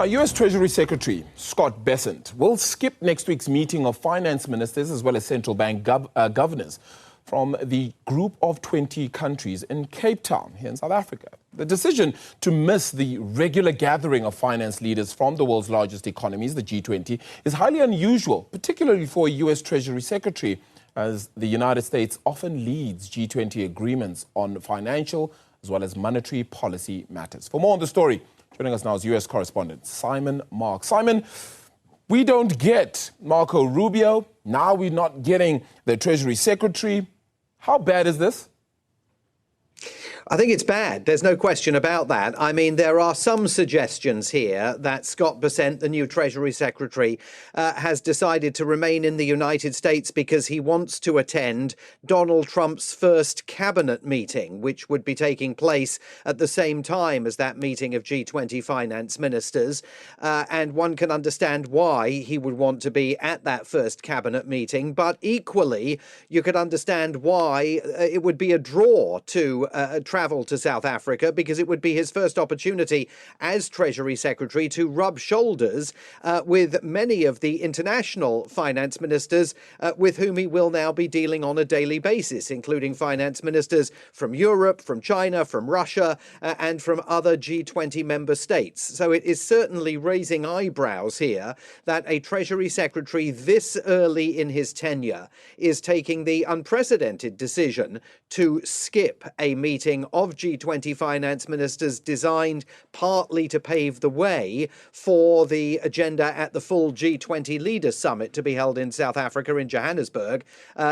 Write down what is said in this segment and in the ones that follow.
U.S. Treasury Secretary Scott Bessent will skip next week's meeting of finance ministers as well as central bank governors from the group of 20 countries in Cape Town here in South Africa. The decision to miss the regular gathering of finance leaders from the world's largest economies, the G20, is highly unusual, particularly for a U.S. Treasury Secretary, as the United States often leads G20 agreements on financial as well as monetary policy matters. For more on the story, joining us now is U.S. correspondent Simon Mark. Simon, we don't get Marco Rubio. Now we're not getting the Treasury Secretary. How bad is this? I think it's bad. There's no question about that. I mean, there are some suggestions here that Scott Bessent, the new Treasury Secretary, has decided to remain in the United States because he wants to attend Donald Trump's first cabinet meeting, which would be taking place at the same time as that meeting of G20 finance ministers. And one can understand why he would want to be at that first cabinet meeting. But equally, you could understand why it would be a draw to travel to South Africa, because it would be his first opportunity as Treasury Secretary to rub shoulders with many of the international finance ministers with whom he will now be dealing on a daily basis, including finance ministers from Europe, from China, from Russia, and from other G20 member states. So it is certainly raising eyebrows here that a Treasury Secretary this early in his tenure is taking the unprecedented decision to skip a meeting of G20 finance ministers designed partly to pave the way for the agenda at the full G20 Leaders Summit to be held in South Africa in Johannesburg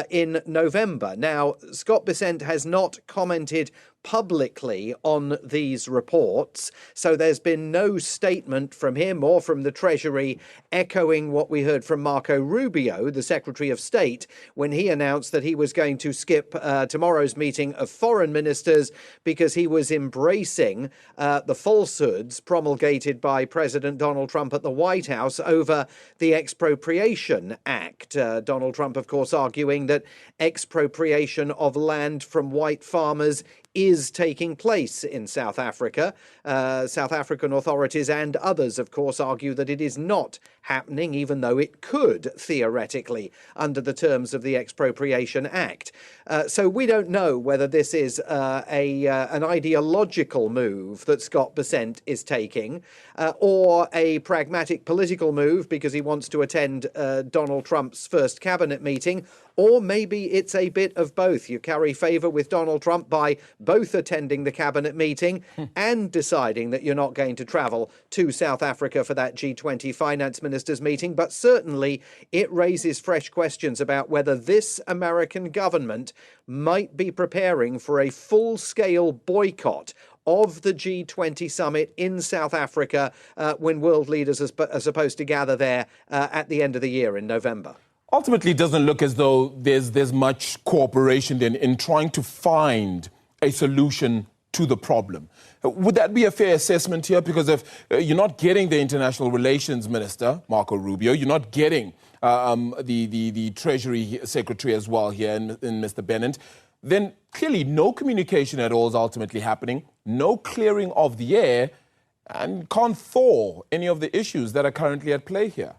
in November. Now, Scott Bessent has not commented publicly on these reports, so there's been no statement from him or from the Treasury echoing what we heard from Marco Rubio, the Secretary of State, when he announced that he was going to skip tomorrow's meeting of foreign ministers because he was embracing the falsehoods promulgated by President Donald Trump at the White House over the Expropriation Act. Donald Trump, of course, arguing that expropriation of land from white farmers is taking place in South Africa. South African authorities and others, of course, argue that it is not happening, even though it could, theoretically, under the terms of the Expropriation Act. So we don't know whether this is an ideological move that Scott Bessent is taking, or a pragmatic political move because he wants to attend Donald Trump's first cabinet meeting, or maybe it's a bit of both. You carry favour with Donald Trump by both attending the cabinet meeting and deciding that you're not going to travel to South Africa for that G20 finance ministers meeting. But certainly it raises fresh questions about whether this American government might be preparing for a full-scale boycott of the G20 summit in South Africa when world leaders are supposed to gather there at the end of the year in November. Ultimately, it doesn't look as though there's much cooperation then in trying to find a solution to the problem. Would that be a fair assessment here? Because if you're not getting the international relations minister, Marco Rubio, you're not getting the Treasury Secretary as well here in Mr. Bennett, then clearly no communication at all is ultimately happening, no clearing of the air, and can't thaw any of the issues that are currently at play here.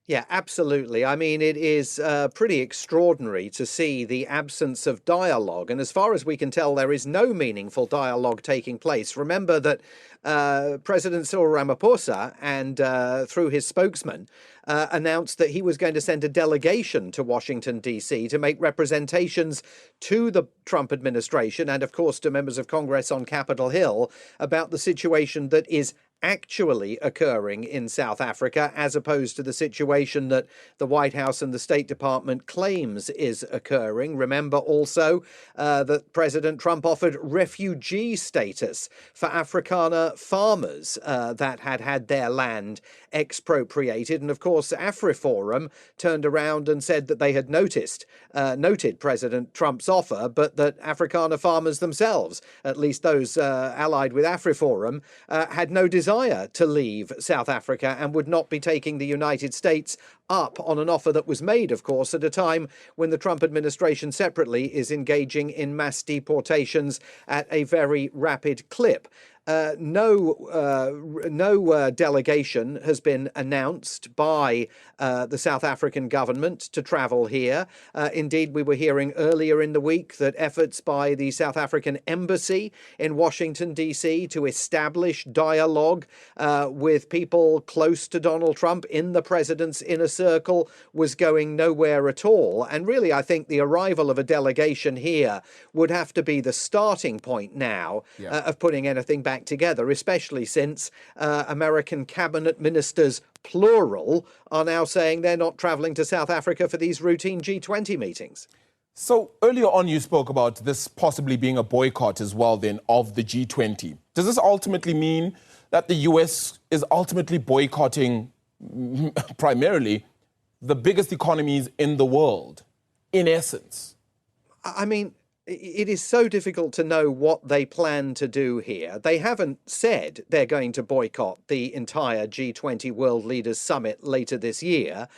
Yeah, absolutely. I mean, it is pretty extraordinary to see the absence of dialogue. And as far as we can tell, there is no meaningful dialogue taking place. Remember that President Cyril Ramaphosa, and through his spokesman, announced that he was going to send a delegation to Washington, D.C. to make representations to the Trump administration and, of course, to members of Congress on Capitol Hill about the situation that is actually occurring in South Africa, as opposed to the situation that the White House and the State Department claims is occurring. Remember also that President Trump offered refugee status for Afrikaner farmers that had their land expropriated. And of course, AfriForum turned around and said that they had noted President Trump's offer, but that Afrikaner farmers themselves, at least those allied with AfriForum, had no desire to leave South Africa and would not be taking the United States up on an offer that was made, of course, at a time when the Trump administration separately is engaging in mass deportations at a very rapid clip. No delegation has been announced by the South African government to travel here. Indeed, we were hearing earlier in the week that efforts by the South African embassy in Washington, D.C. to establish dialogue with people close to Donald Trump in the president's inner circle was going nowhere at all. And really, I think the arrival of a delegation here would have to be the starting point now of putting anything back together, especially since American cabinet ministers, plural, are now saying they're not traveling to South Africa for these routine G20 meetings. So earlier on, you spoke about this possibly being a boycott as well then of the G20. Does this ultimately mean that the US is ultimately boycotting primarily the biggest economies in the world, in essence? I mean, it is so difficult to know what they plan to do here. They haven't said they're going to boycott the entire G20 World Leaders Summit later this year,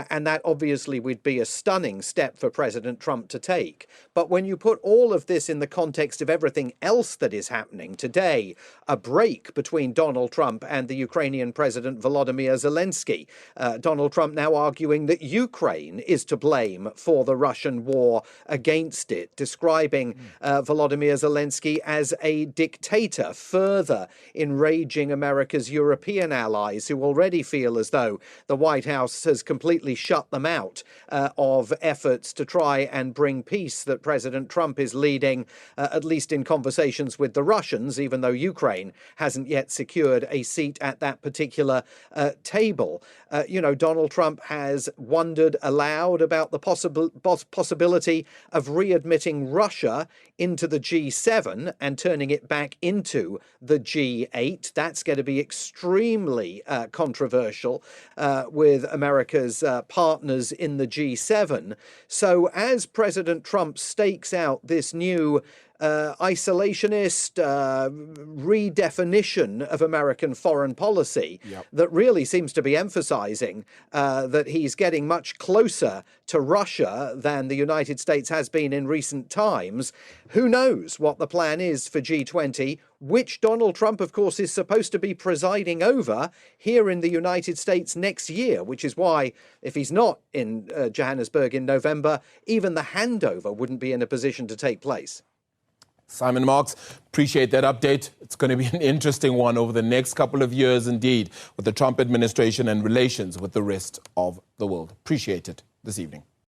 and that obviously would be a stunning step for President Trump to take. But when you put all of this in the context of everything else that is happening today, a break between Donald Trump and the Ukrainian President Volodymyr Zelensky, Donald Trump now arguing that Ukraine is to blame for the Russian war against it, describing Volodymyr Zelensky as a dictator, further enraging America's European allies who already feel as though the White House has completely shut them out of efforts to try and bring peace that President Trump is leading, at least in conversations with the Russians, even though Ukraine hasn't yet secured a seat at that particular table. Donald Trump has wondered aloud about the possibility of readmitting Russia into the G7 and turning it back into the G8. That's going to be extremely controversial with America's partners in the G7. So as President Trump stakes out this new isolationist redefinition of American foreign policy that really seems to be emphasizing that he's getting much closer to Russia than the United States has been in recent times. Who knows what the plan is for G20, which Donald Trump, of course, is supposed to be presiding over here in the United States next year, which is why, if he's not in Johannesburg in November, even the handover wouldn't be in a position to take place. Simon Marks, appreciate that update. It's going to be an interesting one over the next couple of years indeed with the Trump administration and relations with the rest of the world. Appreciate it this evening.